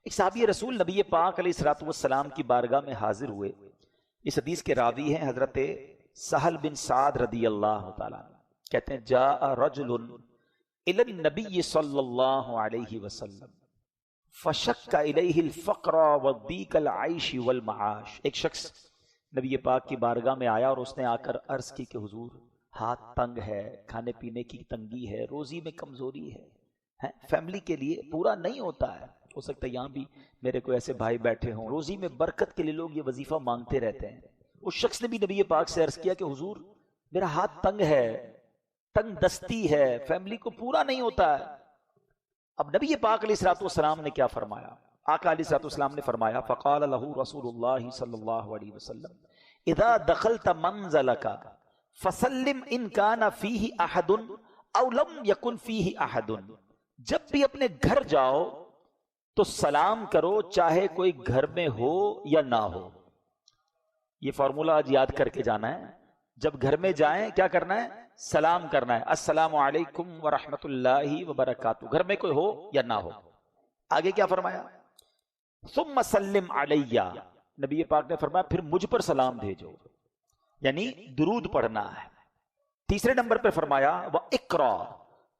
ایک صحابی رسول نبی پاک علیہ الصلوۃ والسلام کی بارگاہ میں حاضر ہوئے. اس حدیث کے راوی ہیں حضرت سہل بن سعد رضی اللہ تعالیٰ عنہ. کہتے ہیں جاء رجل الی النبی صلی اللہ علیہ وسلم فشک الیہ الفقر وضیق العیش والمعاش. ایک شخص نبی پاک کی بارگاہ میں آیا اور اس نے آ کر عرض کی کہ حضور ہاتھ تنگ ہے، کھانے پینے کی تنگی ہے، روزی میں کمزوری ہے، فیملی کے لیے پورا نہیں ہوتا ہے. ہو سکتا ہے یہاں بھی میرے کوئی ایسے بھائی بیٹھے ہوں، روزی میں برکت کے لیے لوگ یہ وظیفہ مانگتے رہتے ہیں. اس شخص نے بھی نبی پاک سے عرض کیا کہ حضور میرا ہاتھ تنگ ہے، تنگ دستی ہے، فیملی کو پورا نہیں ہوتا ہے. اب نبی پاک علیہ الصلوۃ والسلام نے کیا فرمایا؟ آقا علیہ الصلوۃ والسلام نے فرمایا فقال له رسول اللہ صلی اللہ علیہ وسلم اذا دخلت منزلک فسلم ان کان فیہ احد او لم یکن فیہ احد. جب بھی اپنے گھر جاؤ تو سلام کرو، چاہے کوئی گھر میں ہو یا نہ ہو. یہ فارمولہ آج یاد کر کے جانا ہے. جب گھر میں جائیں کیا کرنا ہے؟ سلام کرنا ہے، السلام علیکم ورحمۃ اللہ وبرکاتہ، گھر میں کوئی ہو یا نہ ہو. آگے کیا فرمایا؟ ثم سلم علیہ، نبی پاک نے فرمایا پھر مجھ پر سلام بھیجو، یعنی درود پڑھنا ہے. تیسرے نمبر پہ فرمایا وَاقْرَأْ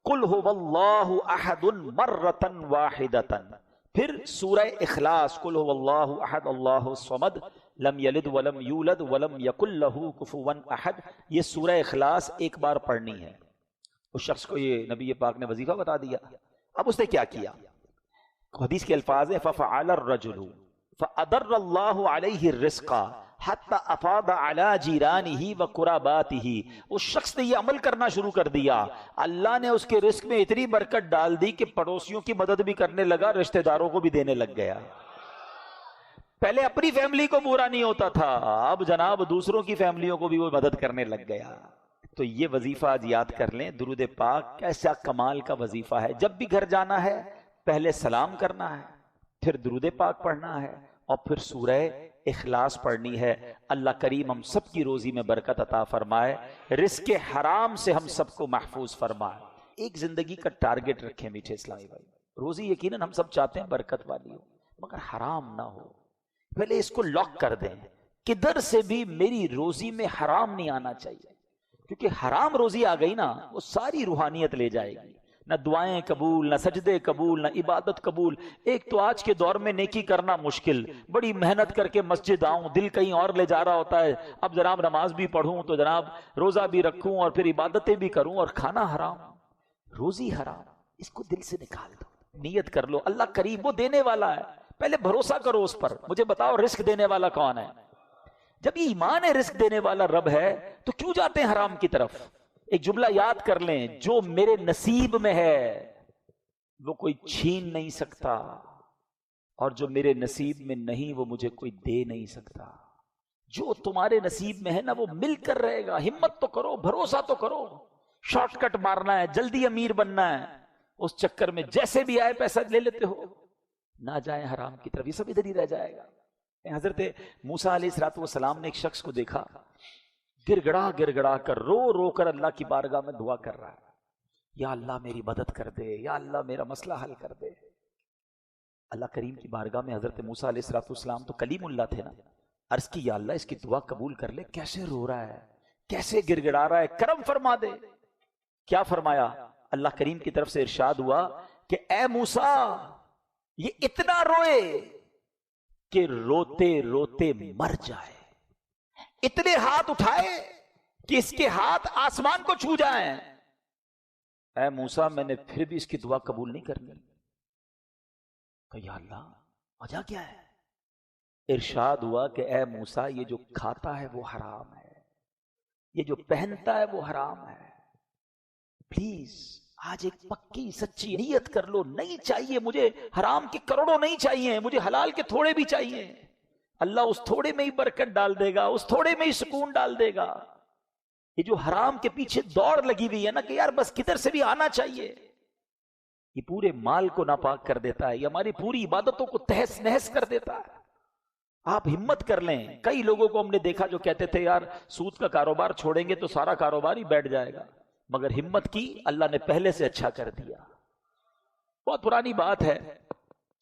قُلْ هُوَ اللَّهُ أَحَدٌ مَرَّةً وَاحِدَةً. پھر سورہ اخلاص قُلْ هُوَ اللَّهُ أَحَدٌ اللَّهُ الصَّمَدُ لم یلد ولم یولد ولم یکن لہ کفوا احد. یہ سورہ اخلاص ایک بار پڑھنی ہے. اس شخص کو یہ نبی پاک نے وظیفہ بتا دیا. اب اس نے کیا کیا؟ حدیث کے الفاظ ہیں ففعل الرجل فأدر اللہ علیہ الرزق حتی افاض علی جیرانہ وقراباتہ. اس شخص نے یہ عمل کرنا شروع کر دیا، اللہ نے اس کے رزق میں اتنی برکت ڈال دی کہ پڑوسیوں کی مدد بھی کرنے لگا، رشتہ داروں کو بھی دینے لگ گیا. پہلے اپنی فیملی کو پورا نہیں ہوتا تھا، اب جناب دوسروں کی فیملیوں کو بھی وہ مدد کرنے لگ گیا. تو یہ وظیفہ آج یاد کر لیں. درود پاک کیسا کمال کا وظیفہ ہے. جب بھی گھر جانا ہے پہلے سلام کرنا ہے، پھر درود پاک پڑھنا ہے، اور پھر سورہ اخلاص پڑھنی ہے. اللہ کریم ہم سب کی روزی میں برکت عطا فرمائے، رزق حرام سے ہم سب کو محفوظ فرمائے. ایک زندگی کا ٹارگٹ رکھیں میٹھے اسلامی بھائی. روزی یقیناً ہم سب چاہتے ہیں برکت والی ہو، مگر حرام نہ ہو. پہلے اس کو لاک کر دیں، کدھر سے بھی میری روزی میں حرام نہیں آنا چاہیے. کیونکہ حرام روزی آ گئی نا، وہ ساری روحانیت لے جائے گی. نہ دعائیں قبول، نہ سجدے قبول، نہ عبادت قبول. ایک تو آج کے دور میں نیکی کرنا مشکل، بڑی محنت کر کے مسجد آؤں، دل کہیں اور لے جا رہا ہوتا ہے. اب جناب نماز بھی پڑھوں تو جناب روزہ بھی رکھوں اور پھر عبادتیں بھی کروں، اور کھانا حرام، روزی حرام. اس کو دل سے نکال دو. نیت کر لو اللہ کریم وہ دینے والا ہے، پہلے بھروسہ کرو اس پر. مجھے بتاؤ رزق دینے والا کون ہے؟ جب یہ ایمان ہے رزق دینے والا رب ہے تو کیوں جاتے ہیں حرام کی طرف؟ ایک جملہ یاد کر لیں، جو میرے نصیب میں ہے وہ کوئی چھین نہیں سکتا، اور جو میرے نصیب میں نہیں وہ مجھے کوئی دے نہیں سکتا. جو تمہارے نصیب میں ہے نا وہ مل کر رہے گا. ہمت تو کرو، بھروسہ تو کرو. شارٹ کٹ مارنا ہے، جلدی امیر بننا ہے، اس چکر میں جیسے بھی آئے پیسہ لے لیتے ہو. نہ جائیں حرام کی طرف، یہ سب ادھر ہی رہ جائے گا. حضرت موسیٰ علیہ الصلوۃ والسلام نے ایک شخص کو دیکھا گر گڑا کر رو کر اللہ کی بارگاہ میں دعا کر رہا ہے، یا اللہ میری مدد کر دے، یا اللہ میرا مسئلہ حل کر دے. اللہ کریم کی بارگاہ میں حضرت موسیٰ علیہ الصلوۃ والسلام تو کلیم اللہ تھے نا، عرض کی یا اللہ اس کی دعا قبول کر لے، کیسے رو رہا ہے، کیسے گر گڑا رہا ہے، کرم فرما دے. کیا فرمایا؟ اللہ کریم کی طرف سے ارشاد ہوا کہ اے موسیٰ یہ اتنا روئے کہ روتے روتے مر جائے، اتنے ہاتھ اٹھائے کہ اس کے ہاتھ آسمان کو چھو جائیں. اے موسیٰ میں نے پھر بھی اس کی دعا قبول نہیں کرنی. کہ یا اللہ وجہ کیا ہے؟ ارشاد ہوا کہ اے موسیٰ یہ جو کھاتا ہے وہ حرام ہے، یہ جو پہنتا ہے وہ حرام ہے. پلیز آج ایک پکی سچی نیت کر لو، نہیں چاہیے مجھے حرام کے کروڑوں نہیں چاہیے، مجھے حلال کے تھوڑے بھی چاہیے. اللہ اس تھوڑے میں ہی برکت ڈال دے گا، اس تھوڑے میں ہی سکون ڈال دے گا. یہ جو حرام کے پیچھے دوڑ لگی ہوئی ہے نا کہ یار بس کدھر سے بھی آنا چاہیے، یہ پورے مال کو ناپاک کر دیتا ہے، یہ ہماری پوری عبادتوں کو تہس نہس کر دیتا ہے. آپ ہمت کر لیں. کئی لوگوں کو ہم نے دیکھا جو کہتے تھے یار سود کا کاروبار چھوڑیں گے تو سارا کاروبار ہی بیٹھ جائے گا، مگر ہمت کی، اللہ نے پہلے سے اچھا کر دیا. بہت پرانی بات ہے،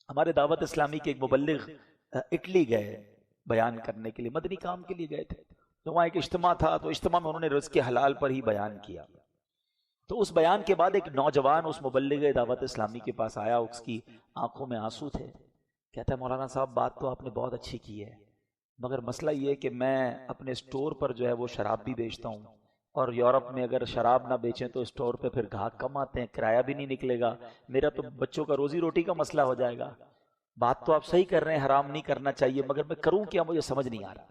ہمارے دعوت اسلامی کے ایک مبلغ اٹلی گئے بیان کرنے کے لیے، مدنی کام کے لیے گئے تھے، تو وہاں ایک اجتماع تھا، تو اجتماع میں انہوں نے رزق حلال پر ہی بیان کیا. تو اس بیان کے بعد ایک نوجوان اس مبلغ دعوت اسلامی کے پاس آیا، اس کی آنکھوں میں آنسو تھے. کہتا ہے مولانا صاحب بات تو آپ نے بہت اچھی کی ہے، مگر مسئلہ یہ ہے کہ میں اپنے اسٹور پر جو ہے وہ شراب بھی بیچتا ہوں، اور یورپ میں اگر شراب نہ بیچیں تو اسٹور پہ پھر گاہک کم آتے ہیں، کرایہ بھی نہیں نکلے گا، میرا تو بچوں کا روزی روٹی کا مسئلہ ہو جائے گا. بات تو آپ صحیح کر رہے ہیں، حرام نہیں کرنا چاہیے، مگر میں کروں کیا، مجھے سمجھ نہیں آ رہا.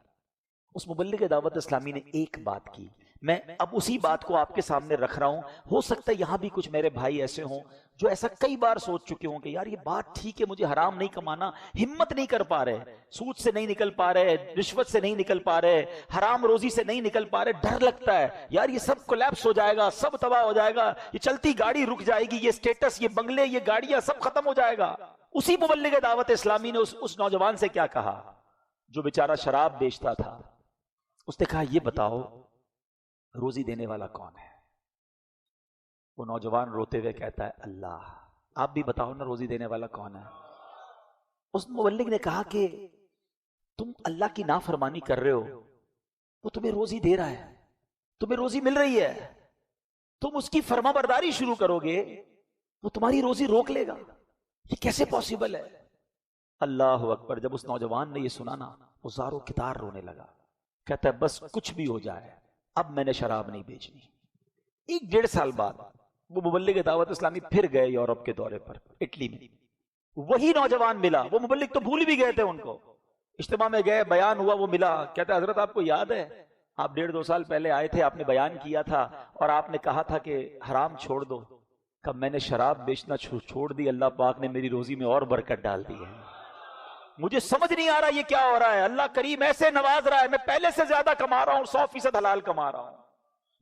اس مبلغ دعوت اسلامی نے ایک بات کی، میں اب اسی بات کو آپ کے سامنے رکھ رہا ہوں. ہو سکتا ہے یہاں بھی کچھ میرے بھائی ایسے ہوں جو ایسا کئی بار سوچ چکے ہوں کہ یار یہ بات ٹھیک ہے، مجھے حرام نہیں کمانا، ہمت نہیں کر پا رہے، سود سے نہیں نکل پا رہے، رشوت سے نہیں نکل پا رہے، حرام روزی سے نہیں نکل پا رہے، ڈر لگتا ہے یار یہ سب کولیپس ہو جائے گا، سب تباہ ہو جائے گا، یہ چلتی گاڑی رک جائے گی، یہ سٹیٹس، یہ بنگلے، یہ گاڑیاں سب ختم ہو جائے گا. اسی مبلغ دعوت اسلامی نے اس نوجوان سے کیا کہا جو بیچارہ شراب بیچتا تھا. اس نے کہا یہ بتاؤ روزی دینے والا کون ہے؟ وہ نوجوان روتے ہوئے کہتا ہے اللہ. آپ بھی بتاؤ نا روزی دینے والا کون ہے؟ اس مبلغ نے کہا کہ تم اللہ کی نافرمانی کر رہے ہو، وہ تمہیں روزی دے رہا ہے، تمہیں روزی مل رہی ہے، تم اس کی فرما برداری شروع کرو گے وہ تمہاری روزی روک لے گا، یہ کیسے پاسبل ہے؟ اللہ اکبر. جب اس نوجوان نے یہ سنا نا وہ زاروں کتار رونے لگا. کہتا ہے بس کچھ بھی ہو جائے اب میں نے شراب نہیں بیچنی. 1-1.5 سال بعد وہ مبلغ دعوت اسلامی پھر گئے یورپ کے دورے پر اٹلی میں. وہی نوجوان ملا، وہ مبلغ تو بھول بھی گئے تھے ان کو. اجتماع میں گئے، بیان ہوا، وہ ملا. کہتا ہے حضرت آپ کو یاد ہے آپ 1.5-2 سال پہلے آئے تھے، آپ نے بیان کیا تھا اور آپ نے کہا تھا کہ حرام چھوڑ دو. کب میں نے شراب بیچنا چھوڑ دی، اللہ پاک نے میری روزی میں اور برکت ڈال دی ہے. مجھے سمجھ نہیں آ رہا یہ کیا ہو رہا ہے، اللہ کریم ایسے نواز رہا ہے، میں پہلے سے زیادہ کما رہا ہوں، 100% حلال کما رہا ہوں.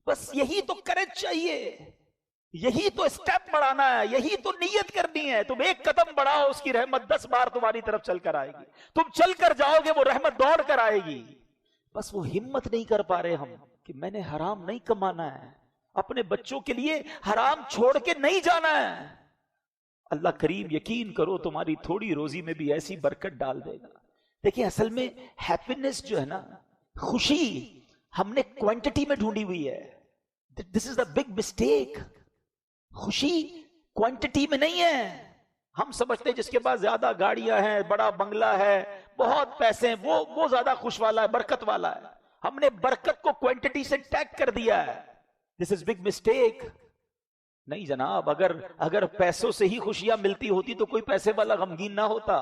بس یہی تو کرج چاہیے، یہی تو اسٹیپ بڑھانا ہے، یہی تو نیت کرنی ہے. تم ایک قدم بڑھاؤ اس کی رحمت 10 بار تمہاری طرف چل کر آئے گی. تم چل کر جاؤ گے وہ رحمت دوڑ کر آئے گی. بس وہ ہمت نہیں کر پا رہے ہم کہ میں نے حرام نہیں کمانا ہے، اپنے بچوں کے لیے حرام چھوڑ کے نہیں جانا ہے. اللہ کریم یقین کرو تمہاری تھوڑی روزی میں بھی ایسی برکت ڈال دے گا. دیکھیں اصل میں ہیپینس جو ہے نا، خوشی ہم نے کوانٹٹی میں ڈھونڈی ہوئی ہے. دس از دا بگ مسٹیک. خوشی کوانٹٹی میں نہیں ہے. ہم سمجھتے ہیں جس کے پاس زیادہ گاڑیاں ہیں، بڑا بنگلہ ہے، بہت پیسے ہیں، وہ زیادہ خوش والا ہے، برکت والا ہے. ہم نے برکت کو کوانٹٹی سے ٹیگ کر دیا ہے. دس از بگ مسٹیک. نہیں جناب، اگر پیسوں سے ہی خوشیاں ملتی ہوتی تو کوئی پیسے والا غمگین نہ ہوتا،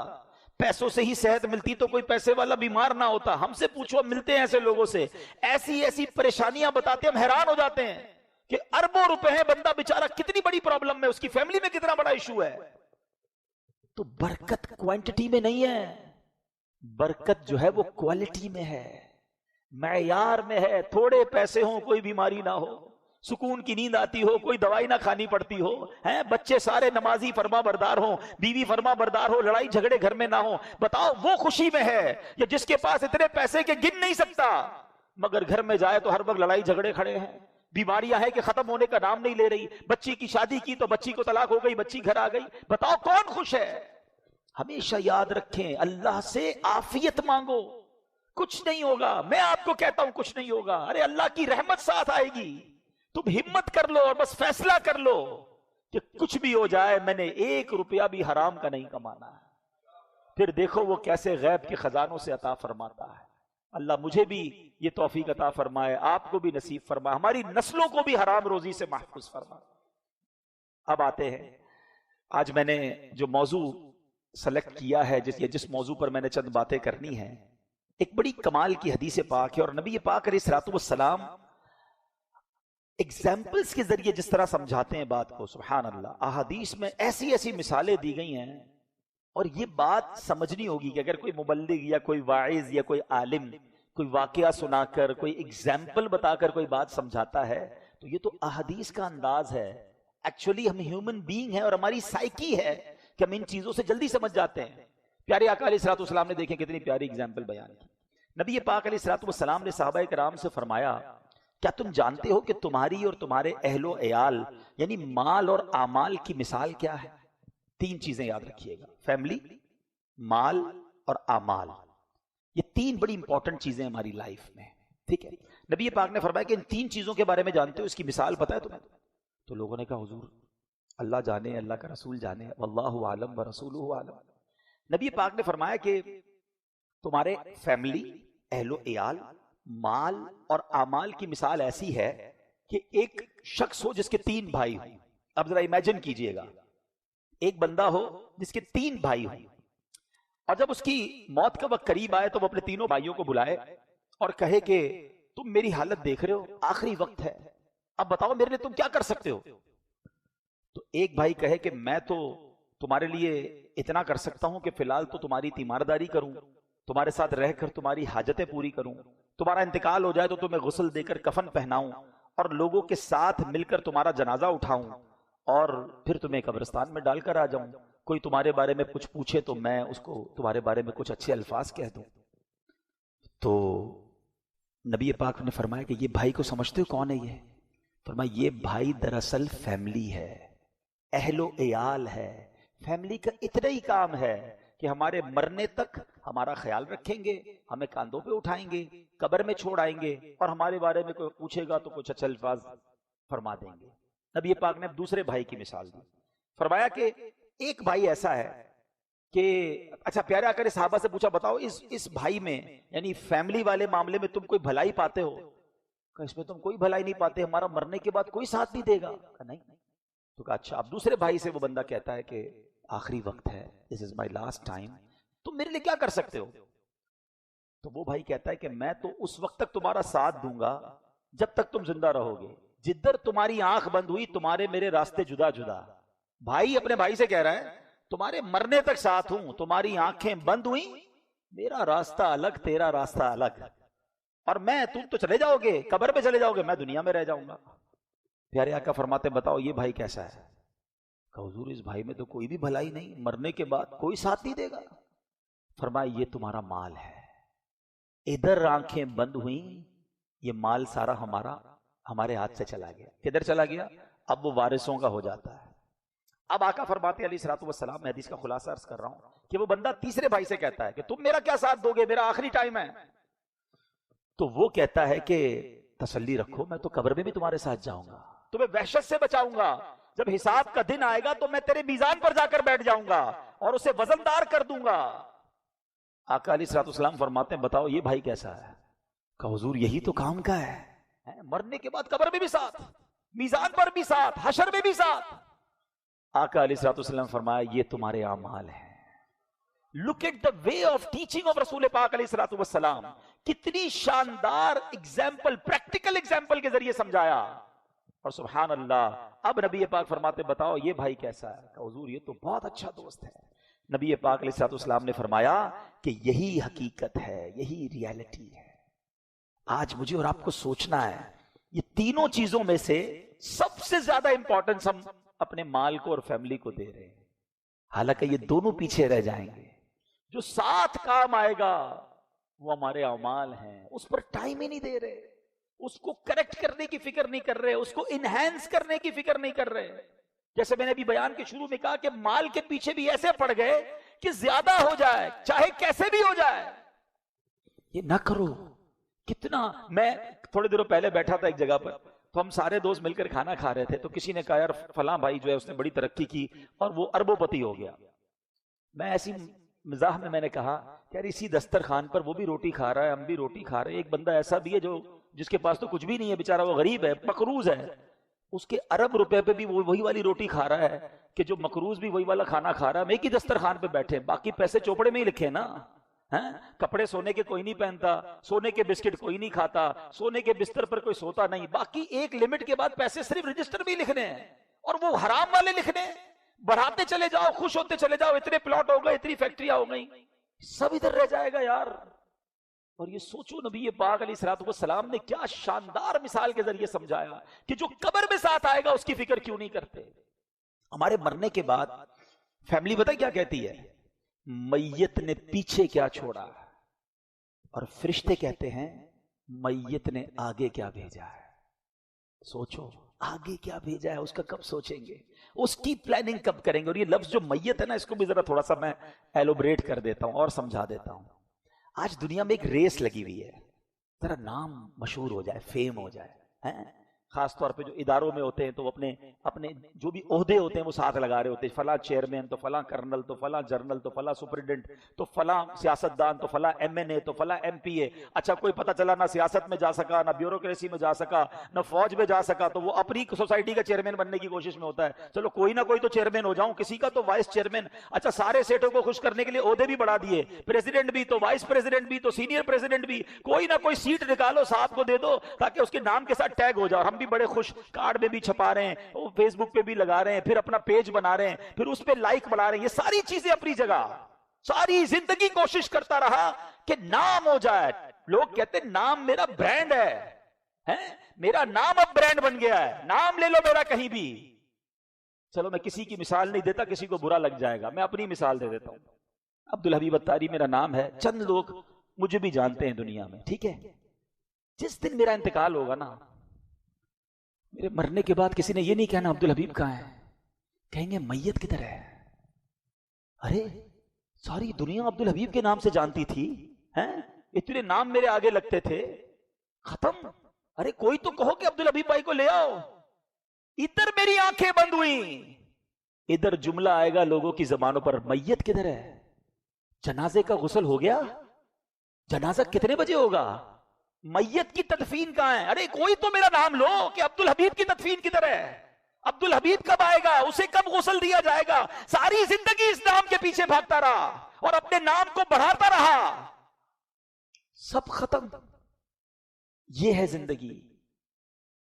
پیسوں سے ہی صحت ملتی تو کوئی پیسے والا بیمار نہ ہوتا. ہم سے پوچھو، ملتے ہیں ایسے لوگوں سے، ایسی پریشانیاں بتاتے ہم حیران ہو جاتے ہیں کہ اربوں روپے ہیں، بندہ بیچارہ کتنی بڑی پرابلم میں، اس کی فیملی میں کتنا بڑا ایشو ہے. تو برکت کوانٹٹی میں نہیں ہے، برکت جو ہے وہ کوالٹی میں ہے، معیار میں ہے. تھوڑے پیسے ہوں، کوئی بیماری نہ ہو، سکون کی نیند آتی ہو، کوئی دوائی نہ کھانی پڑتی ہو، بچے سارے نمازی فرما بردار ہوں، بیوی فرما بردار ہو، لڑائی جھگڑے گھر میں نہ ہو. بتاؤ وہ خوشی میں ہے یا جس کے پاس اتنے پیسے کہ گن نہیں سکتا مگر گھر میں جائے تو ہر وقت لڑائی جھگڑے کھڑے ہیں، بیماریاں ہیں کہ ختم ہونے کا نام نہیں لے رہی، بچی کی شادی کی تو بچی کو طلاق ہو گئی، بچی گھر آ گئی. بتاؤ کون خوش ہے؟ ہمیشہ یاد رکھیں اللہ سے عافیت مانگو. کچھ نہیں ہوگا، میں آپ کو کہتا ہوں کچھ نہیں ہوگا. ارے اللہ کی رحمت ساتھ آئے گی. تم ہمت کر لو اور بس فیصلہ کر لو کہ کچھ بھی ہو جائے میں نے 1 روپیہ بھی حرام کا نہیں کمانا ہے. پھر دیکھو وہ کیسے غیب کے خزانوں سے عطا فرماتا ہے. اللہ مجھے بھی یہ توفیق عطا فرمائے، آپ کو بھی نصیب فرمائے، ہماری نسلوں کو بھی حرام روزی سے محفوظ فرمائے. اب آتے ہیں، آج میں نے جو موضوع سلیکٹ کیا ہے، جس موضوع پر میں نے چند باتیں کرنی ہیں، ایک بڑی کمال کی حدیث پاک ہے. اور نبی پاک علیہ الصلوۃ والسلام ایگزامپلز کے ذریعے جس طرح سمجھاتے ہیں بات کو، سبحان اللہ. احادیث میں ایسی مثالیں دی گئی ہیں، اور یہ بات سمجھنی ہوگی کہ اگر کوئی مبلغ یا کوئی واعظ یا کوئی عالم کوئی واقعہ سنا کر، کوئی ایگزامپل بتا کر کوئی بات سمجھاتا ہے تو یہ تو احادیث کا انداز ہے. ایکچولی ہم ہیومن بینگ ہیں اور ہماری سائیکی ہے کہ ہم ان چیزوں سے جلدی سمجھ جاتے ہیں. پیارے آقا علیہ الصلوۃ والسلام نے دیکھیں کتنی پیاری ایگزامپل بیان کی. نبی پاک علیہ الصلوۃ والسلام نے صحابہ کرام سے فرمایا، کیا تم جانتے ہو کہ تمہاری اور تمہارے اہل و عیال یعنی مال اور اعمال کی مثال کیا ہے؟ 3 چیزیں یاد رکھیے گا، فیملی، مال اور اعمال، یہ تین بڑی امپورٹنٹ چیزیں ہماری لائف میں، ٹھیک ہے؟ نبی پاک نے فرمایا کہ ان تین چیزوں کے بارے میں جانتے ہو، اس کی مثال پتہ ہے تمہیں؟ تو لوگوں نے کہا حضور اللہ جانے، اللہ کا رسول جانے، واللہ عالم ورسولہ عالم۔ نبی پاک نے فرمایا کہ تمہارے فیملی، اہل و عیال، مال اور اعمال کی مثال ایسی ہے کہ ایک شخص ہو جس کے تین بھائی ہوں۔ اب ذرا امیجن کیجئے گا، ایک بندہ ہو جس کے تین بھائی ہوں، اور جب اس کی موت کا وقت قریب آئے تو وہ اپنے تینوں بھائیوں کو بلائے اور کہے کہ تم میری حالت دیکھ رہے ہو، آخری وقت ہے، اب بتاؤ میرے لیے تم کیا کر سکتے ہو؟ تو ایک بھائی کہے کہ میں تو تمہارے لیے اتنا کر سکتا ہوں کہ فی الحال تو تمہاری تیمارداری کروں، تمہارے ساتھ رہ کر تمہاری حاجتیں پوری کروں، تمہارا انتقال ہو جائے تو تمہیں غسل دے کر کفن پہناؤں اور لوگوں کے ساتھ مل کر تمہارا جنازہ اٹھاؤں اور پھر تمہیں قبرستان میں ڈال کر آ جاؤں، کوئی تمہارے بارے میں کچھ پوچھے تو میں اس کو تمہارے بارے میں کچھ اچھے الفاظ کہہ دوں۔ تو نبی پاک نے فرمایا کہ یہ بھائی کو سمجھتے ہو کون ہے؟ یہ فرمایا یہ بھائی دراصل فیملی ہے، اہل و عیال ہے، فیملی کا اتنا ہی کام ہے کہ ہمارے مرنے تک ہمارا خیال رکھیں گے، ہمیں کاندھوں پہ اٹھائیں گے، قبر میں چھوڑ آئیں گے اور ہمارے بارے میں کوئی پوچھے گا تو کچھ اچھے الفاظ فرما دیں گے۔ نبی پاک نے دوسرے بھائی کی مثال دی، فرمایا کہ ایک بھائی ایسا ہے کہ اچھا پیارے آقا نے صحابہ سے پوچھا بتاؤ اس بھائی میں یعنی فیملی والے معاملے میں تم کوئی بھلائی پاتے ہو؟ کہ اس میں تم کوئی بھلائی نہیں پاتے، ہمارا مرنے کے بعد کوئی ساتھ نہیں دے گا؟ کہ نہیں۔ تو کہا اچھا۔ اب دوسرے بھائی سے وہ بندہ کہتا ہے کہ آخری وقت ہے، this is my last time، تم میرے لیے کیا کر سکتے ہو؟ تو وہ بھائی کہتا ہے کہ میں تو اس وقت تک تمہارا ساتھ دوں گا جب تک تم زندہ رہو گے، جدھر تمہاری آنکھ بند ہوئی تمہارے میرے راستے جدا جدا۔ بھائی اپنے بھائی سے کہہ رہا ہے تمہارے مرنے تک ساتھ ہوں، تمہاری آنکھیں بند ہوئی میرا راستہ الگ تیرا راستہ الگ، اور میں تم تو چلے جاؤ گے قبر پہ چلے جاؤ گے، میں دنیا میں رہ جاؤں گا۔ پیارے آقا فرماتے بتاؤ یہ بھائی کیسا ہے؟ کہ حضور اس بھائی میں تو کوئی بھی بھلائی نہیں، مرنے کے بعد کوئی ساتھ نہیں دے گا۔ فرمایا یہ تمہارا مال ہے، ادھر آنکھیں بند ہوئیں یہ مال سارا ہمارے ہاتھ سے چلا گیا۔ کدھر چلا گیا؟ اب وہ وارثوں کا ہو جاتا ہے۔ اب آقا فرماتے علیہ الصلوۃ والسلام، میں حدیث کا خلاصہ عرض کر رہا ہوں کہ وہ بندہ تیسرے بھائی سے کہتا ہے کہ تم میرا کیا ساتھ دو گے، میرا آخری ٹائم ہے۔ تو وہ کہتا ہے کہ تسلی رکھو میں تو قبر میں بھی تمہارے ساتھ جاؤں گا، تمہیں وحشت سے بچاؤں گا، جب حساب کا دن آئے گا تو میں تیرے میزان پر جا کر بیٹھ جاؤں گا اور اسے وزندار کر دوں گا۔ آقا علیہ الصلوۃ والسلام فرماتے ہیں بتاؤ یہ بھائی کیسا ہے؟ کہ حضور یہی تو کام کا ہے، مرنے کے بعد قبر میں بھی ساتھ، میزان پر بھی ساتھ، حشر میں بھی ساتھ۔ آقا علیہ الصلوۃ والسلام فرمایا یہ تمہارے اعمال ہیں۔ Look at the way of teaching of رسول پاک علیہ الصلوۃ والسلام، کتنی شاندار ایگزامپل، پریکٹیکل ایگزامپل کے ذریعے سمجھایا، اور سبحان اللہ۔ اب نبی پاک فرماتے بتاؤ یہ بھائی کیسا ہے؟ کہ حضور یہ تو بہت اچھا دوست ہے۔ نبی پاک علیہ الصلوۃ والسلام نے فرمایا کہ یہی حقیقت ہے، یہی ریالٹی ہے۔ آج مجھے اور آپ کو سوچنا ہے یہ تینوں چیزوں میں سے سب سے زیادہ امپورٹنس ہم اپنے مال کو اور فیملی کو دے رہے ہیں، حالانکہ یہ دونوں پیچھے رہ جائیں گے۔ جو ساتھ کام آئے گا وہ ہمارے اعمال ہیں، اس پر ٹائم ہی نہیں دے رہے، اس کو کریکٹ کرنے کی فکر نہیں کر رہے، اس کو انہینس کرنے کی فکر نہیں کر رہے۔ جیسے میں نے ابھی بیان کے شروع میں کہا کہ مال کے پیچھے بھی ایسے پڑ گئے کہ زیادہ ہو جائے چاہے کیسے بھی ہو جائے، یہ نہ کرو۔ کتنا، میں تھوڑے دنوں پہلے بیٹھا تھا ایک جگہ پر، تو ہم سارے دوست مل کر کھانا کھا رہے تھے، تو کسی نے کہا یار فلاں بھائی جو ہے اس نے بڑی ترقی کی اور وہ اربوں پتی ہو گیا۔ میں ایسی مزاح میں نے کہا کہ یار اسی دسترخوان پر وہ بھی روٹی کھا رہا ہے، ہم بھی روٹی کھا رہے ہیں، ایک بندہ ایسا بھی ہے جو جس کے پاس تو کچھ بھی نہیں ہے، بیچارہ وہ غریب ہے، مقروض ہے، اس کے ارب روپے پہ بھی وہ وہی والی روٹی کھا رہا ہے کہ جو مقروض بھی وہی والا کھانا کھا رہا ہے۔ ہم ایک ہی دسترخوان پہ بیٹھے ہیں، باقی پیسے چوپڑے میں ہی لکھے نا، کپڑے سونے کے کوئی نہیں پہنتا، سونے کے بسکٹ کوئی نہیں کھاتا، سونے کے بستر پر کوئی سوتا نہیں، باقی ایک لمٹ کے بعد پیسے صرف رجسٹر میں ہی لکھنے ہیں، اور وہ حرام والے لکھنے ہیں، بڑھاتے چلے جاؤ، خوش ہوتے چلے جاؤ، اتنے پلاٹ ہو گئے، اتنی فیکٹریاں ہو گئی، سب ادھر رہ جائے گا یار۔ اور یہ سوچو نبی پاک علیہ الصلوۃ والسلام نے کیا شاندار مثال کے ذریعے سمجھایا کہ جو قبر میں ساتھ آئے گا اس کی فکر کیوں نہیں کرتے۔ ہمارے مرنے کے بعد فیملی پتہ کیا کہتی ہے؟ میت نے پیچھے کیا چھوڑا، اور فرشتے کہتے ہیں میت نے آگے کیا بھیجا ہے۔ سوچو آگے کیا بھیجا ہے اس کا کب سوچیں گے، اس کی پلاننگ کب کریں گے. اور یہ لفظ جو میت ہے نا، اس کو بھی ذرا تھوڑا سا میں ایلوبریٹ کر دیتا ہوں اور سمجھا دیتا ہوں. آج دنیا میں ایک ریس لگی ہوئی ہے، ذرا نام مشہور ہو جائے، فیم ہو جائے. ہیں خاص طور پہ جو اداروں میں ہوتے ہیں تو اپنے جو بھی عہدے ہوتے ہیں وہ ساتھ لگا رہے ہوتے ہیں، فلاں چیئرمین تو فلاں کرنل تو فلاں جرنل تو فلاں سپرنٹینڈنٹ تو فلاں سیاستدان تو فلاں ایم این اے تو فلاں ایم پی اے. اچھا کوئی پتہ چلا نہ سیاست میں جا سکا، نہ بیوروکریسی میں جا سکا، نہ فوج میں جا سکا، تو وہ اپنی سوسائٹی کا چیئرمین بننے کی کوشش میں ہوتا ہے. چلو کوئی نہ کوئی تو چیئرمین ہو جاؤں، کسی کا تو وائس چیئرمین. اچھا سارے سیٹوں کو خوش کرنے کے لیے عہدے بھی بڑھا دیے، پریزیڈنٹ بھی تو وائس پریزیڈنٹ بھی تو سینئر پریزیڈنٹ بھی. کوئی نہ کوئی سیٹ نکالو صاحب کو دے دو تاکہ اس کے نام کے ساتھ ٹیگ ہو جاؤ. ہم بھی بڑے خوش، کارڈ میں بھی چھپا رہے ہیں، فیس بک پہ بھی لگا رہے ہیں، پھر اپنا پیج بنا رہے ہیں، پھر اس پہ لائک بڑھا رہے ہیں. یہ ساری چیزیں اپنی جگہ. ساری زندگی کوشش کرتا رہا کہ نام ہو جائے. لوگ کہتے ہیں نام میرا برانڈ ہے، میرا نام اب برانڈ بن گیا ہے، نام لے لو میرا کہیں بھی. چلو میں کسی کی مثال نہیں دیتا، کسی کو برا لگ جائے گا، میں اپنی مثال دے دیتا ہوں. عبدالحبیب اتاری میرا نام ہے، چند لوگ مجھے بھی جانتے ہیں دنیا میں، ٹھیک ہے. جس دن میرا انتقال ہوگا نا، میرے مرنے کے بعد کسی نے یہ نہیں کہنا عبدالحبیب کہاں ہے، کہیں گے میت کدھر ہے. ارے ساری دنیا عبدالحبیب کے نام سے جانتی تھی، اتنے نام میرے آگے لگتے تھے، ختم. ارے کوئی تو کہو کہ عبدالحبیب بھائی کو لے آؤ. ادھر میری آنکھیں بند ہوئی، ادھر جملہ آئے گا لوگوں کی زبانوں پر، میت کدھر ہے؟ جنازے کا غسل ہو گیا؟ جنازہ کتنے بجے ہوگا؟ میت کی تدفین کہاں ہے؟ ارے کوئی تو میرا نام لو کہ عبدالحبیب کی تدفین کدھر ہے؟ عبدالحبیب کب آئے گا؟ اسے کب غسل دیا جائے گا؟ ساری زندگی اس نام کے پیچھے بھاگتا رہا اور اپنے نام کو بڑھاتا رہا، سب ختم. یہ ہے زندگی.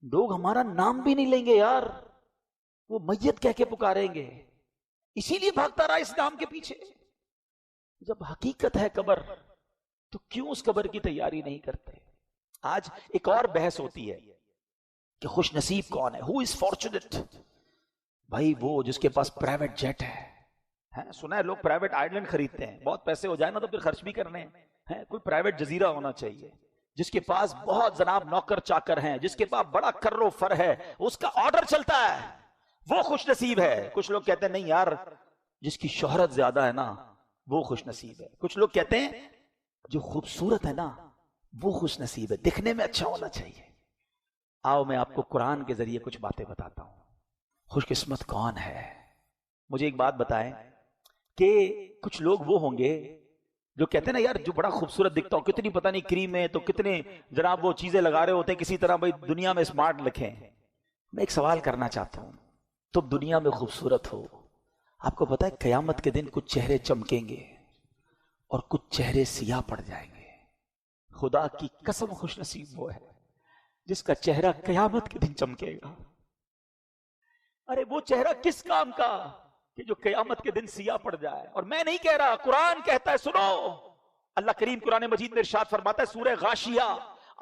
لوگ ہمارا نام بھی نہیں لیں گے یار، وہ میت کہہ کے پکاریں گے. اسی لیے بھاگتا رہا اس نام کے پیچھے. جب حقیقت ہے قبر تو کیوں اس قبر کی تیاری نہیں کرتے؟ آج ایک اور بحث ہوتی ہے کہ خوش نصیب کون ہے، who is fortunate. بھائی وہ جس کے پاس پرائیویٹ جیٹ ہے. سنا ہے لوگ پرائیویٹ آئلینڈ خریدتے ہیں، بہت پیسے ہو جائے نا تو پھر خرچ بھی کرنے ہیں. کوئی پرائیویٹ جزیرہ ہونا چاہیے. جس کے پاس بہت جناب نوکر چاکر ہیں، جس کے پاس بڑا کر و فر ہے، اس کا آرڈر چلتا ہے، وہ خوش نصیب ہے. کچھ لوگ کہتے ہیں نہیں یار جس کی شہرت زیادہ ہے نا وہ خوش نصیب ہے. کچھ لوگ کہتے ہیں جو خوبصورت ہے نا وہ خوش نصیب ہے، دکھنے میں اچھا ہونا چاہیے. آؤ میں آپ کو قرآن کے ذریعے کچھ باتیں بتاتا ہوں. خوش قسمت کون ہے؟ مجھے ایک بات بتائیں کہ کچھ لوگ وہ ہوں گے جو کہتے ہیں نا یار جو بڑا خوبصورت دکھتا ہو، کتنی پتہ نہیں کریم ہے تو کتنے جناب وہ چیزیں لگا رہے ہوتے ہیں کسی طرح بھائی دنیا میں اسمارٹ لکھیں. میں ایک سوال کرنا چاہتا ہوں، تم دنیا میں خوبصورت ہو، آپ کو پتا ہے قیامت کے دن کچھ چہرے چمکیں گے اور کچھ چہرے سیاہ پڑ جائیں گے. خدا کی قسم خوش نصیب وہ ہے جس کا چہرہ قیامت کے دن چمکے گا. ارے وہ چہرہ کس کام کا کہ جو قیامت کے دن سیاہ پڑ جائے. اور میں نہیں کہہ رہا، قرآن کہتا ہے، سنو. اللہ کریم قرآن مجید میں ارشاد فرماتا ہے سورہ غاشیہ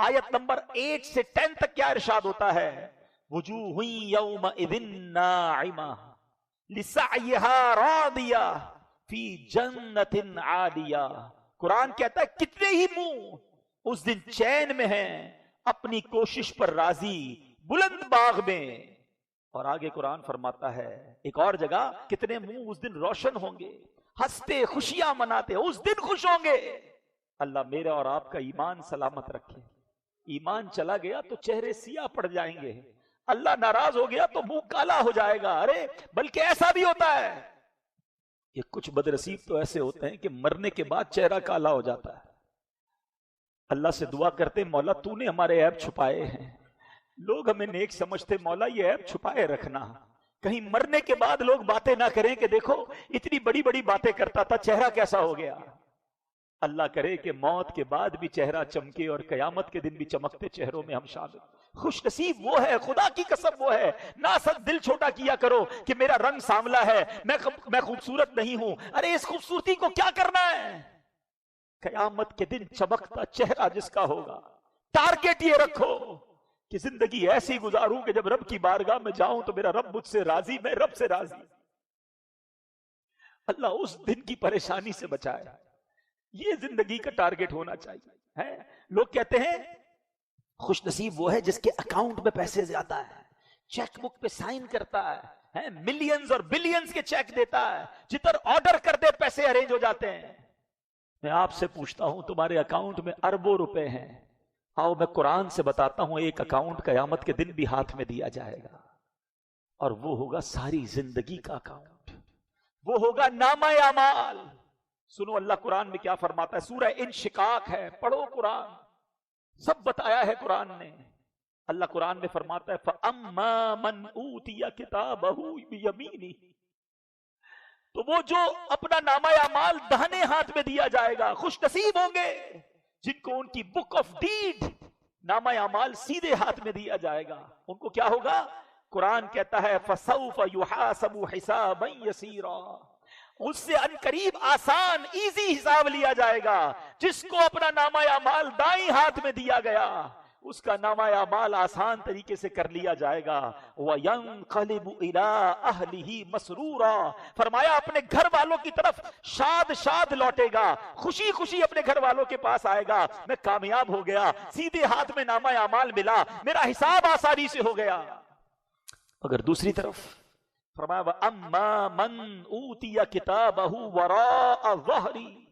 آیت نمبر 8 سے 10 تک کیا ارشاد ہوتا ہے؟ وجوہ یومئذ ناعمہ لسعیہا راضیہ فی جنت عالیہ. قرآن کہتا ہے کتنے ہی منہ اس دن چین میں ہیں، اپنی کوشش پر راضی، بلند باغ میں. اور آگے قرآن فرماتا ہے ایک اور جگہ، کتنے منہ اس دن روشن ہوں گے، ہنستے خوشیاں مناتے، اس دن خوش ہوں گے. اللہ میرا اور آپ کا ایمان سلامت رکھے. ایمان چلا گیا تو چہرے سیاہ پڑ جائیں گے، اللہ ناراض ہو گیا تو منہ کالا ہو جائے گا. ارے بلکہ ایسا بھی ہوتا ہے کہ کچھ بدنصیب تو ایسے ہوتے ہیں کہ مرنے کے بعد چہرہ کالا ہو جاتا ہے. اللہ سے دعا کرتے مولا تو نے ہمارے عیب چھپائے ہیں. لوگ ہمیں نیک سمجھتے، مولا یہ عیب چھپائے رکھنا، کہیں مرنے کے بعد لوگ باتیں نہ کریں کہ دیکھو اتنی بڑی بڑی باتیں کرتا تھا چہرہ کیسا ہو گیا. اللہ کرے کہ موت کے بعد بھی چہرہ چمکے اور قیامت کے دن بھی چمکتے چہروں میں ہم شامل. خوش نصیب وہ ہے، خدا کی قسم وہ ہے. نہ سب دل چھوٹا کیا کرو کہ میرا رنگ سانولا ہے، میں خوبصورت نہیں ہوں. ارے اس خوبصورتی کو کیا کرنا ہے؟ قیامت کے دن چمکتا چہرہ جس کا ہوگا. ٹارگٹ یہ رکھو کہ زندگی ایسی گزاروں کہ جب رب کی بارگاہ میں جاؤں تو میرا رب مجھ سے راضی، میں رب سے راضی. اللہ اس دن کی پریشانی سے بچائے. یہ زندگی کا ٹارگٹ ہونا چاہیے. لوگ کہتے ہیں خوش نصیب وہ ہے جس کے اکاؤنٹ میں پیسے زیادہ ہیں، چیک بک پہ سائن کرتا ہے، ملینز اور بلینز کے چیک دیتا ہے، جدھر آرڈر کر دے پیسے ارینج ہو جاتے ہیں۔ میں آپ سے پوچھتا ہوں تمہارے اکاؤنٹ میں اربوں روپے ہیں، آؤ میں قرآن سے بتاتا ہوں ایک اکاؤنٹ قیامت کے دن بھی ہاتھ میں دیا جائے گا، اور وہ ہوگا ساری زندگی کا اکاؤنٹ، وہ ہوگا نامہ اعمال۔ سنو اللہ قرآن میں کیا فرماتا ہے، سورہ انشقاق ہے، پڑھو قرآن، سب بتایا ہے قرآن نے۔ اللہ قرآن میں فرماتا ہے فَأَمَّا مَنْ أُوتِيَ كِتَابَهُ بِيَمِينِهِ، تو وہ جو اپنا نامہ اعمال دہنے ہاتھ میں دیا جائے گا، خوش نصیب ہوں گے جن کو ان کی بک آف ڈیڈ نامہ اعمال سیدھے ہاتھ میں دیا جائے گا۔ ان کو کیا ہوگا؟ قرآن کہتا ہے فَسَوْفَ يُحَاسَبُ حِسَابًا يَسِيرًا، اس سے انقریب آسان ایزی حساب لیا جائے گا۔ جس کو اپنا نامہ اعمال دائیں ہاتھ میں دیا گیا اس کا نامہ اعمال آسان طریقے سے کر لیا جائے گا۔ وَيَنْقَلِبُ إِلَىٰ أَهْلِهِ مَسْرُورًا، فرمایا اپنے گھر والوں کی طرف شاد شاد لوٹے گا، خوشی خوشی اپنے گھر والوں کے پاس آئے گا، میں کامیاب ہو گیا، سیدھے ہاتھ میں نامہ اعمال ملا، میرا حساب آسانی سے ہو گیا۔ اگر دوسری طرف فرمایا وَأَمَّا مَنْ أُوتِيَ كِتَابَهُ وَرَاءَ ظَهْرِهِ،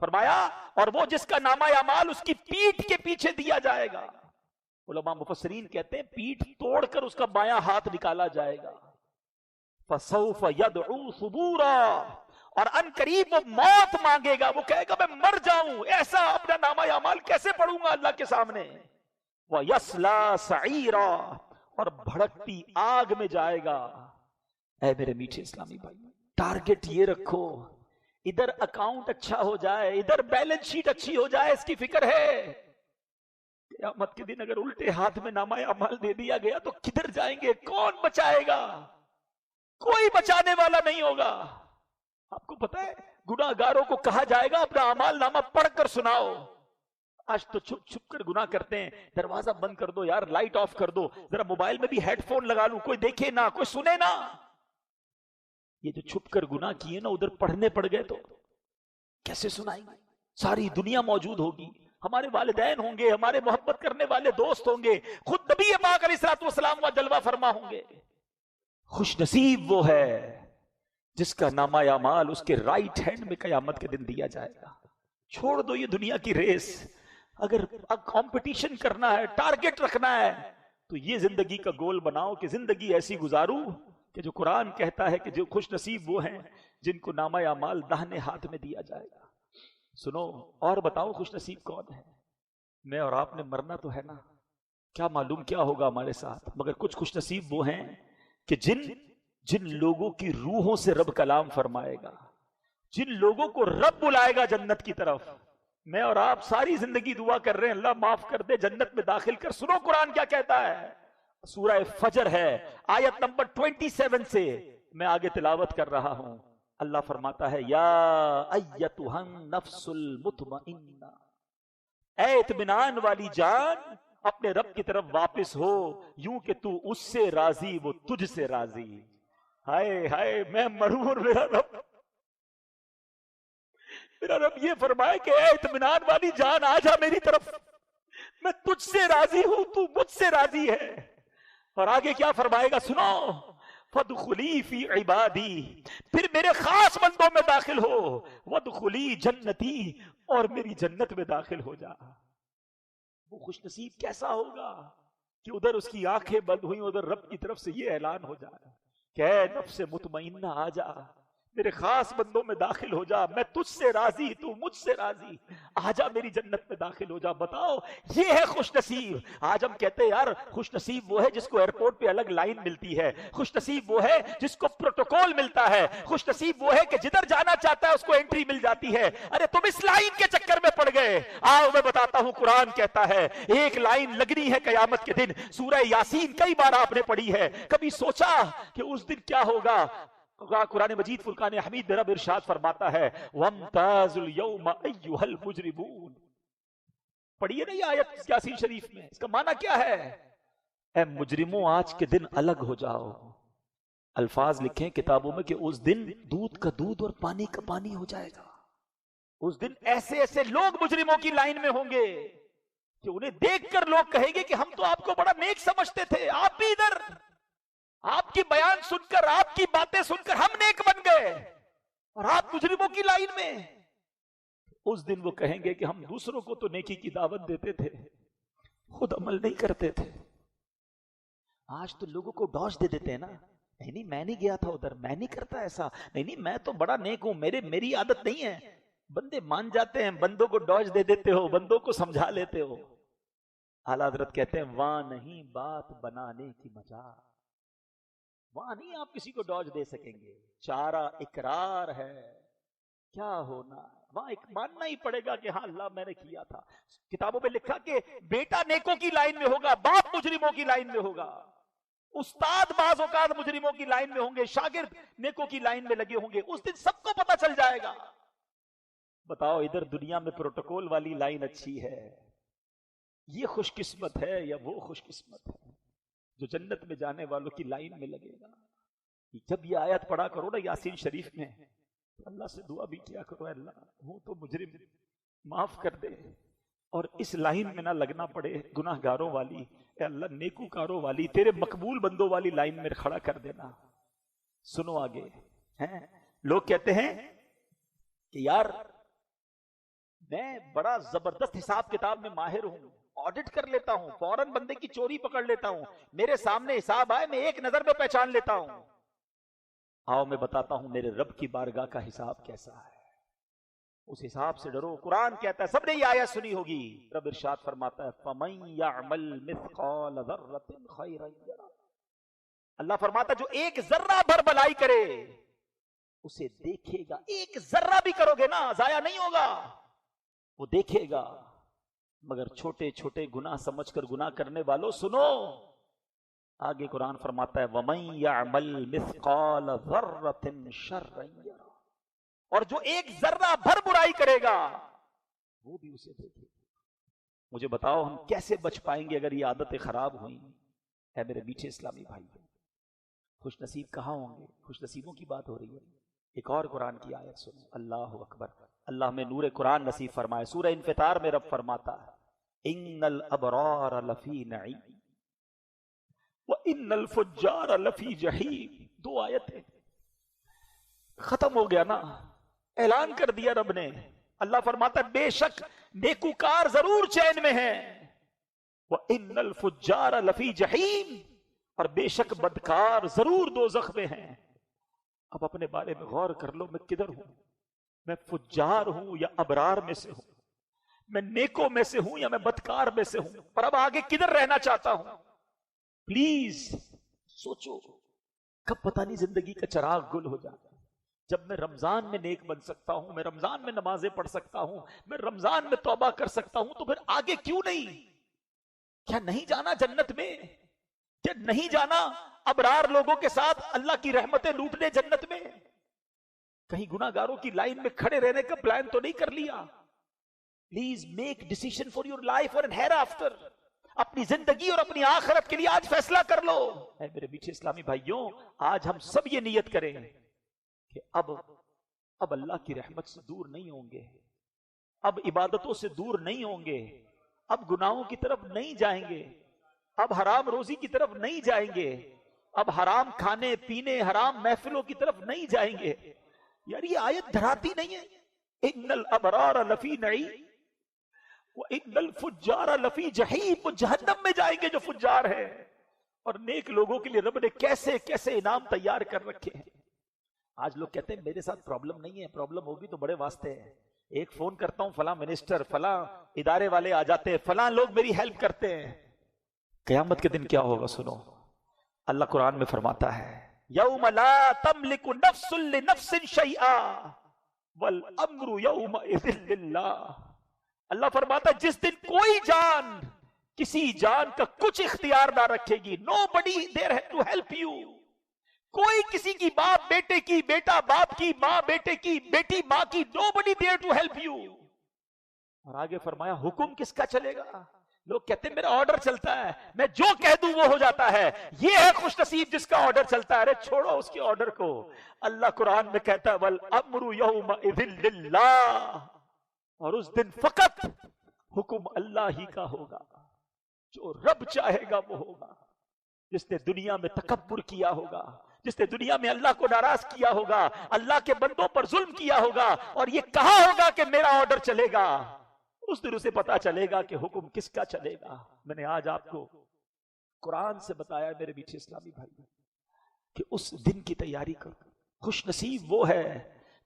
فرمایا اور وہ جس کا نامہ اعمال اس کی پیٹھ کے پیچھے دیا جائے گا۔ علماء مفسرین کہتے ہیں پیٹھ توڑ کر اس کا بایاں ہاتھ نکالا جائے گا۔ فَسَوْفَ يَدْعُو ثُبُورًا، اور ان قریب وہ موت مانگے گا، وہ کہے گا میں مر جاؤں، ایسا اپنا نامہ اعمال کیسے پڑھوں گا اللہ کے سامنے۔ وَيَصْلَىٰ سَعِيرًا، اور بھڑکتی آگ میں جائے گا۔ اے میرے میٹھے اسلامی بھائی، ٹارگٹ یہ رکھو ادھر اکاؤنٹ اچھا ہو جائے، ادھر بیلنس شیٹ اچھی ہو جائے، اس کی فکر ہے۔ قیامت کے دن اگر الٹے ہاتھ میں نامہ اعمال دے دیا گیا تو کدھر جائیں گے؟ کون بچائے گا؟ کوئی بچانے والا نہیں ہوگا۔ آپ کو پتا ہے گناہ گاروں کو کہا جائے گا اپنا اعمال نامہ پڑھ کر سناؤ۔ آج تو چھپ چھپ کر گناہ کرتے ہیں، دروازہ بند کر دو یار، لائٹ آف کر دو، ذرا موبائل میں بھی ہیڈ فون لگا لوں، کوئی دیکھے نہ، کوئی سنے نہ۔ یہ جو چھپ کر گناہ کیے نا ادھر پڑھنے پڑ گئے تو کیسے سنائیں گے؟ ساری دنیا موجود ہوگی، ہمارے والدین ہوں گے، ہمارے محبت کرنے والے دوست ہوں گے، خود نبی پاک علیہ الصلوۃ والسلام کا جلوہ فرما ہوں گے۔ خوش نصیب وہ ہے جس کا نامہ اعمال اس کے رائٹ ہینڈ میں قیامت کے دن دیا جائے گا۔ چھوڑ دو یہ دنیا کی ریس، اگر کمپٹیشن کرنا ہے، ٹارگٹ رکھنا ہے، تو یہ زندگی کا گول بناؤ کہ زندگی ایسی گزاروں کہ جو قرآن کہتا ہے کہ جو خوش نصیب وہ ہیں جن کو نامہ اعمال داہنے ہاتھ میں دیا جائے گا۔ سنو اور بتاؤ خوش نصیب کون ہے؟ میں اور آپ نے مرنا تو ہے نا، کیا معلوم کیا ہوگا ہمارے ساتھ، مگر کچھ خوش نصیب وہ ہیں کہ جن لوگوں کی روحوں سے رب کلام فرمائے گا، جن لوگوں کو رب بلائے گا جنت کی طرف۔ میں اور آپ ساری زندگی دعا کر رہے ہیں اللہ معاف کر دے، جنت میں داخل کر۔ سنو قرآن کیا کہتا ہے، سورہ فجر ہے آیت نمبر 27 سے میں آگے تلاوت کر رہا ہوں۔ اللہ فرماتا ہے یا ایتھا النفس المطمئنہ، اے اطمینان والی جان اپنے رب کی طرف واپس ہو، یوں کہ تو اس سے راضی وہ تجھ سے راضی۔ ہائے ہائے میں مروں اور میرا رب یہ فرمائے کہ اے اطمینان والی جان آ جا میری طرف، میں تجھ سے راضی ہوں، تو مجھ سے راضی ہے۔ اور آگے کیا فرمائے گا سنو، فَادْخُلِي فِي عِبَادِي، پھر میرے خاص بندوں میں داخل ہو، وَادْخُلِي جنتی، اور میری جنت میں داخل ہو جا۔ وہ خوش نصیب کیسا ہوگا کہ ادھر اس کی آنکھیں بند ہوئیں، ادھر رب کی طرف سے یہ اعلان ہو جائے کہ اے نفس مطمئنہ آ جا، میرے خاص بندوں میں داخل ہو جا، میں تجھ سے راضی، تو مجھ سے راضی، آ جا میری جنت میں داخل ہو جا۔ بتاؤ یہ ہے خوش نصیب۔ آج ہم کہتے ہیں یار خوش نصیب وہ ہے جس کو ایئرپورٹ پہ الگ لائن ملتی ہے، خوش نصیب وہ ہے جس کو پروٹوکول ملتا ہے، خوش نصیب وہ ہے کہ جدھر جانا چاہتا ہے اس کو انٹری مل جاتی ہے۔ ارے تم اس لائن کے چکر میں پڑ گئے۔ آؤ میں بتاتا ہوں، قرآن کہتا ہے ایک لائن لگنی ہے قیامت کے دن۔ سورہ یاسین کئی بار آپ نے پڑھی ہے، کبھی سوچا کہ اس دن کیا ہوگا؟ قرآن مجید فرقان حمید میں رب ارشاد فرماتا ہے وَامْتَازُوا الْيَوْمَ أَيُّهَا الْمُجْرِمُونَ، پڑھیے نا یہ آیت یاسین شریف میں، اس کا معنی کیا ہے؟ اے مجرموں آج کے دن الگ ہو جاؤ۔ الفاظ لکھیں کتابوں میں کہ اس دن دودھ کا دودھ اور پانی کا پانی ہو جائے گا۔ اس دن ایسے ایسے لوگ مجرموں کی لائن میں ہوں گے کہ انہیں دیکھ کر لوگ کہیں گے کہ ہم تو آپ کو بڑا نیک سمجھتے تھے، آپ بھی ادھر۔ آپ کی بیان سن کر، آپ کی باتیں سن کر ہم نیک بن گئے اور آپ مجرموں کی لائن میں. اس دن وہ کہیں گے کہ ہم دوسروں کو تو نیکی کی دعوت دیتے تھے، خود عمل نہیں کرتے تھے. آج تو لوگوں کو ڈوش دے دیتے ہیں نا، نہیں میں نہیں گیا تھا ادھر، میں نہیں کرتا ایسا، نہیں میں تو بڑا نیک ہوں، میری عادت نہیں ہے. بندے مان جاتے ہیں، بندوں کو ڈوش دے دیتے ہو، بندوں کو سمجھا لیتے ہو. اعلیٰ حضرت کہتے ہیں وہاں نہیں بات بنانے کی مجال، وہاں نہیں آپ کسی کو ڈوج دے سکیں گے. چارہ اقرار ہے، کیا ہونا ہے وہاں ایک ماننا ہی پڑے گا کہ ہاں اللہ میں نے کیا تھا. کتابوں میں لکھا کہ بیٹا نیکوں کی لائن میں ہوگا، باپ مجرموں کی لائن میں ہوگا، استاد بعض اوقات مجرموں کی لائن میں ہوں گے، شاگرد نیکوں کی لائن میں لگے ہوں گے. اس دن سب کو پتا چل جائے گا. بتاؤ ادھر دنیا میں پروٹوکول والی لائن اچھی ہے، یہ خوش قسمت ہے یا وہ خوش قسمت ہے جو جنت میں جانے والوں کی لائن میں لگے گا؟ جب یہ آیت پڑھا کرو نا یاسین شریف میں، تو اللہ سے دعا بھی کیا کرو، اے اللہ ہوں تو مجرم، معاف کر دے، اور اس لائن میں نہ لگنا پڑے گناہ گاروں والی. اے اللہ نیکوکاروں والی، تیرے مقبول بندوں والی لائن میں کھڑا کر دینا. سنو آگے ہیں لوگ کہتے ہیں کہ یار میں بڑا زبردست حساب کتاب میں ماہر ہوں، آڈٹ کر لیتا ہوں، فوراً بندے کی چوری پکڑ لیتا ہوں، میرے سامنے حساب آئے میں ایک نظر میں پہچان لیتا ہوں. آؤ میں بتاتا ہوں میرے رب کی بارگاہ کا حساب کیسا ہے، اس حساب سے ڈرو. قرآن کہتا ہے، سب نے یہ آیت سنی ہوگی، رب ارشاد فرماتا ہے فَمَن يَعْمَلْ مِثْقَالَ ذَرَّةٍ خَيْرًا يَرَهُ. اللہ فرماتا ہے جو ایک ذرہ بھر بھلائی کرے اسے دیکھے گا. ایک ذرہ بھی کرو گے نا ضائع نہیں ہوگا، وہ دیکھے گا. مگر چھوٹے چھوٹے گناہ سمجھ کر گناہ کرنے والوں سنو، آگے قرآن فرماتا ہے وَمَن يَعْمَلْ مِثْقَالَ ذَرَّةٍ شَرًّا يَرَهُ. اور جو ایک ذرہ بھر برائی کرے گا وہ بھی اسے دیکھے گا. مجھے بتاؤ ہم کیسے بچ پائیں گے اگر یہ عادتیں خراب ہوئیں؟ اے میرے میٹھے اسلامی بھائی، خوش نصیب کہاں ہوں گے؟ خوش نصیبوں کی بات ہو رہی ہے. ایک اور قرآن کی آیت سنو، اللہ اکبر. اللہ میں نور قرآن نصیب فرمائے. سورہ انفطار میں رب فرماتا ہے ان الابرار لفی نعیم وان الفجار لفی جحیم. 2 آیتیں ختم ہو گیا نا، اعلان کر دیا رب نے. اللہ فرماتا ہے بے شک نیکوکار ضرور چین میں ہیں، وان الفجار لفی جحیم، اور بے شک بدکار ضرور دوزخ میں ہیں. اب اپنے بارے میں غور کر لو، میں کدھر ہوں؟ میں فجار ہوں یا ابرار میں سے ہوں؟ میں نیکوں میں سے ہوں یا میں بدکار میں سے ہوں؟ پر اب آگے کدھر رہنا چاہتا ہوں؟ پلیز سوچو، کب پتہ نہیں زندگی کا چراغ گل ہو جاتا ہے. جب میں رمضان میں نیک بن سکتا ہوں، میں رمضان میں نمازیں پڑھ سکتا ہوں، میں رمضان میں توبہ کر سکتا ہوں، تو پھر آگے کیوں نہیں؟ کیا نہیں جانا جنت میں؟ کیا نہیں جانا ابرار لوگوں کے ساتھ اللہ کی رحمتیں لوٹنے جنت میں؟ کہیں گناہ گاروں کی لائن میں کھڑے رہنے کا پلان تو نہیں کر لیا؟ Please make decision for your life اور ہیئر آفٹر. اپنی زندگی اور اپنی آخرت کے لیے آج فیصلہ کر لو. اے میرے میٹھے اسلامی بھائیوں، آج ہم سب یہ نیت کریں کہ اب اللہ کی رحمت سے دور نہیں ہوں گے، اب عبادتوں سے دور نہیں ہوں گے، اب گناہوں کی طرف نہیں جائیں گے، اب حرام روزی کی طرف نہیں جائیں گے، اب حرام کھانے پینے حرام محفلوں کی طرف نہیں جائیں گے. یار یہ آیت دھراتی نہیں ہے؟ ان الابرار لفی نعیم وان الفجار لفی جحیم. وہ جہنم میں جائیں گے جو فجار ہیں، اور نیک لوگوں کے لیے رب نے کیسے کیسے انعام تیار کر رکھے ہیں. آج لوگ کہتے ہیں میرے ساتھ پرابلم نہیں ہے، پرابلم ہوگی تو بڑے واسطے ہیں. ایک فون کرتا ہوں فلاں منسٹر فلاں ادارے والے آ جاتے ہیں، فلاں لوگ میری ہیلپ کرتے ہیں. قیامت کے دن کیا ہوگا سنو، اللہ قرآن میں فرماتا ہے یوم لا تملک نفس لنفس شیئا والامر یومئذ للہ. اللہ فرماتا ہے جس دن کوئی جان کسی جان کا کچھ اختیار نہ رکھے گی. نو بڈی دیر ٹو ہیلپ یو. کوئی کسی کی باپ بیٹے کی، بیٹا باپ کی، ماں بیٹے کی، بیٹی ماں کی، نو بڈی دیر ٹو ہیلپ یو. اور آگے فرمایا حکم کس کا چلے گا؟ لوگ کہتے ہیں میرا آرڈر چلتا ہے، میں جو کہہ دوں وہ ہو جاتا ہے. یہ ہے خوش نصیب جس کا آرڈر چلتا ہے. ارے چھوڑو اس کے آرڈر کو. اللہ قرآن میں کہتا ہے والامر یومئذ للہ، اور اس دن فقط حکم اللہ ہی کا ہوگا، جو رب چاہے گا وہ ہوگا. جس نے دنیا میں تکبر کیا ہوگا، جس نے دنیا میں اللہ کو ناراض کیا ہوگا، اللہ کے بندوں پر ظلم کیا ہوگا اور یہ کہا ہوگا کہ میرا آرڈر چلے گا، اس دن اسے پتا چلے گا کہ حکم کس کا چلے گا۔ میں نے آج آپ کو قرآن سے بتایا میرے میٹھے اسلامی بھائی کہ اس دن کی تیاری کرو۔ خوش نصیب وہ ہے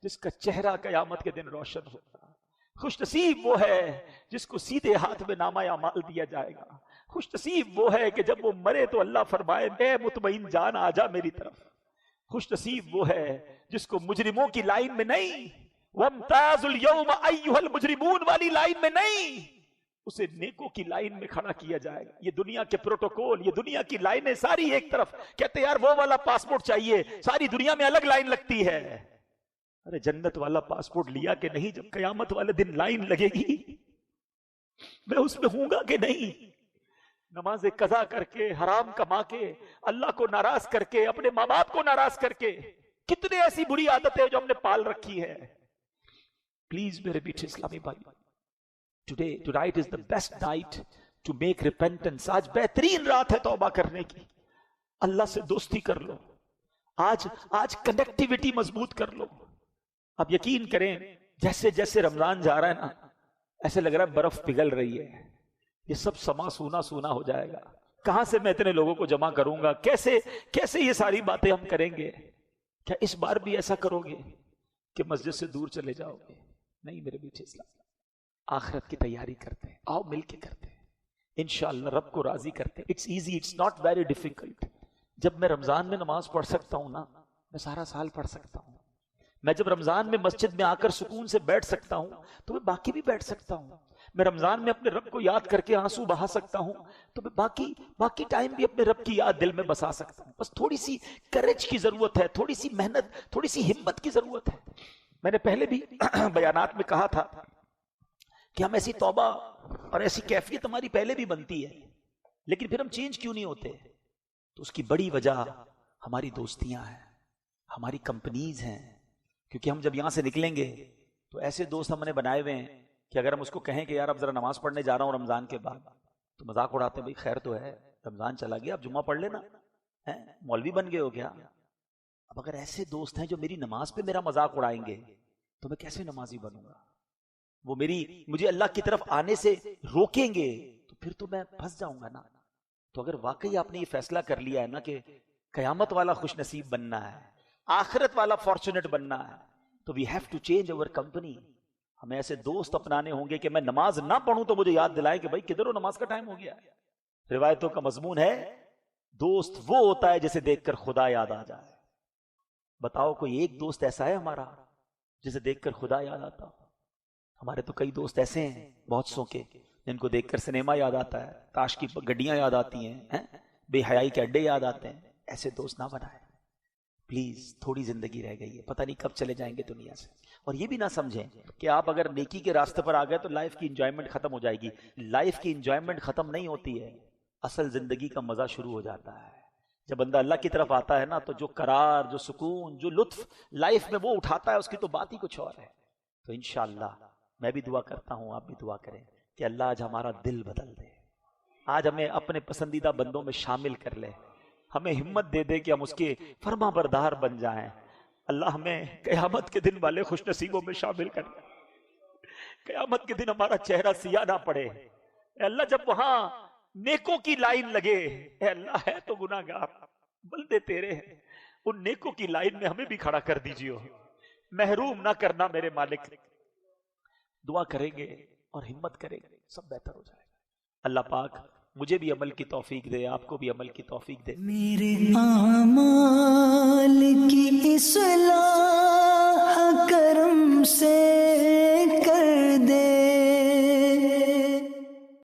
جس کا چہرہ قیامت کے دن روشن ہوگا، خوش نصیب وہ ہے جس کو سیدھے ہاتھ میں نامہ اعمال دیا جائے گا، خوش نصیب وہ ہے کہ جب وہ مرے تو اللہ فرمائے اے مطمئن جان آ جا میری طرف، خوش نصیب وہ ہے جس کو مجرموں کی لائن میں نہیں، وَامْتَازُ الْيَوْمَ أَيُّهَا الْمُجْرِمُونَ والی لائن میں نہیں، اسے نیکوں کی لائن میں کھڑا کیا جائے گا۔ یہ دنیا کے پروٹوکول، یہ دنیا کی لائنیں ساری ایک طرف، کہتے یار وہ والا پاسپورٹ چاہیے، ساری دنیا میں الگ لائن لگتی ہے۔ ارے جنت والا پاسپورٹ لیا کہ نہیں؟ جب قیامت والے دن لائن لگے گی میں اس میں ہوں گا کہ نہیں؟ نماز قضا کر کے، حرام کما کے، اللہ کو ناراض کر کے، اپنے ماں باپ کو ناراض کر کے، کتنے ایسی بری عادتیں جو ہم نے پال رکھی ہے۔ پلیز میرے بیٹھے اسلامی بھائی، tonight is the best night to make repentance۔ آج بہترین رات ہے توبہ کرنے کی، اللہ سے دوستی کر لو، آج کنیکٹیوٹی مضبوط کر لو۔ اب یقین کریں جیسے جیسے رمضان جا رہا ہے نا، ایسے لگ رہا ہے برف پگھل رہی ہے، یہ سب سما سونا سونا ہو جائے گا۔ کہاں سے میں اتنے لوگوں کو جمع کروں گا؟ کیسے یہ ساری باتیں ہم کریں گے؟ کیا اس بار بھی ایسا کرو گے کہ مسجد سے دور چلے جاؤ گے؟ نہیں میرے بیٹھے اسلام، آخرت کی تیاری کرتے ہیں، آؤ مل کے کرتے ہیں، انشاءاللہ رب کو راضی کرتے ہیں۔ It's easy, it's not very difficult. جب میں رمضان میں نماز پڑھ سکتا ہوں نا، میں سارا سال پڑھ سکتا ہوں۔ میں جب رمضان میں مسجد میں آ کر سکون سے بیٹھ سکتا ہوں تو میں باقی بھی بیٹھ سکتا ہوں۔ میں رمضان میں اپنے رب کو یاد کر کے آنسو بہا سکتا ہوں تو میں باقی ٹائم بھی اپنے رب کی یاد دل میں بسا سکتا ہوں۔ بس تھوڑی سی کریج کی ضرورت ہے، تھوڑی سی محنت، تھوڑی سی ہمت کی ضرورت ہے۔ میں نے پہلے بھی بیانات میں کہا تھا کہ ہم ایسی توبہ اور ایسی کیفیت ہماری پہلے بھی بنتی ہے، لیکن پھر ہم چینج کیوں نہیں ہوتے؟ تو اس کی بڑی وجہ ہماری دوستیاں ہیں، ہماری کمپنیز ہیں۔ کیونکہ ہم جب یہاں سے نکلیں گے تو ایسے دوست ہم نے بنائے ہوئے ہیں کہ اگر ہم اس کو کہیں کہ یار اب ذرا نماز پڑھنے جا رہا ہوں رمضان کے بعد، تو مذاق اڑاتے ہیں، بھائی خیر تو ہے، رمضان چلا گیا اب جمعہ پڑھ لینا، مولوی بن گئے ہو کیا؟ اب اگر ایسے دوست ہیں جو میری نماز پہ میرا مذاق اڑائیں گے تو میں کیسے نمازی بنوں گا؟ وہ مجھے اللہ کی طرف آنے سے روکیں گے تو پھر تو میں پھنس جاؤں گا نا۔ تو اگر واقعی آپ نے یہ فیصلہ کر لیا ہے نا کہ قیامت والا خوش نصیب بننا ہے، آخرت والا فارچونیٹ بننا ہے، تو we have to change over company. ہمیں ایسے دوست اپنانے ہوں گے کہ میں نماز نہ پڑھوں تو مجھے یاد دلائے کہ بھائی کدھر ہو، نماز کا ٹائم ہو گیا ہے۔ روایتوں کا مضمون ہے دوست وہ ہوتا ہے جسے دیکھ کر خدا یاد آ جائے۔ بتاؤ کوئی ایک دوست ایسا ہے ہمارا جسے دیکھ کر خدا یاد آتا ہو؟ ہمارے تو کئی دوست ایسے ہیں بہت سو کے جن کو دیکھ کر سنیما یاد آتا ہے، تاش کی گڈیاں یاد آتی ہیں، بے حیائی کے اڈے یاد آتے ہیں۔ ایسے دوست نہ بنائے پلیز، تھوڑی زندگی رہ گئی ہے، پتہ نہیں کب چلے جائیں گے دنیا سے۔ اور یہ بھی نہ سمجھیں کہ آپ اگر نیکی کے راستے پر آ گئے تو لائف کی انجوائمنٹ ختم ہو جائے گی۔ لائف کی انجوائمنٹ ختم نہیں ہوتی ہے، اصل زندگی کا مزہ شروع ہو جاتا ہے۔ جب بندہ اللہ کی طرف آتا ہے نا تو جو قرار، جو سکون، جو لطف لائف میں وہ اٹھاتا ہے اس کی تو بات ہی کچھ اور ہے۔ تو انشاءاللہ میں بھی دعا کرتا ہوں، آپ بھی دعا کریں کہ اللہ آج ہمارا دل بدل دے، آج ہمیں اپنے پسندیدہ بندوں میں شامل کر لے، ہمیں ہمت دے دے کہ ہم اس کے فرما بردار بن جائیں۔ اللہ ہمیں قیامت کے دن والے خوش نصیبوں میں شامل کر دے، قیامت کے دن ہمارا چہرہ سیاہ نہ پڑے۔ اے اللہ جب وہاں نیکوں کی لائن لگے، اے اللہ ہے تو گناہ گار بندے تیرے ہیں، ان نیکوں کی لائن میں ہمیں بھی کھڑا کر دیجیے، محروم نہ کرنا میرے مالک۔ دعا کریں گے اور ہمت کریں گے، سب بہتر ہو جائے گا۔ اللہ پاک مجھے بھی عمل کی توفیق دے، آپ کو بھی عمل کی توفیق دے۔ میرے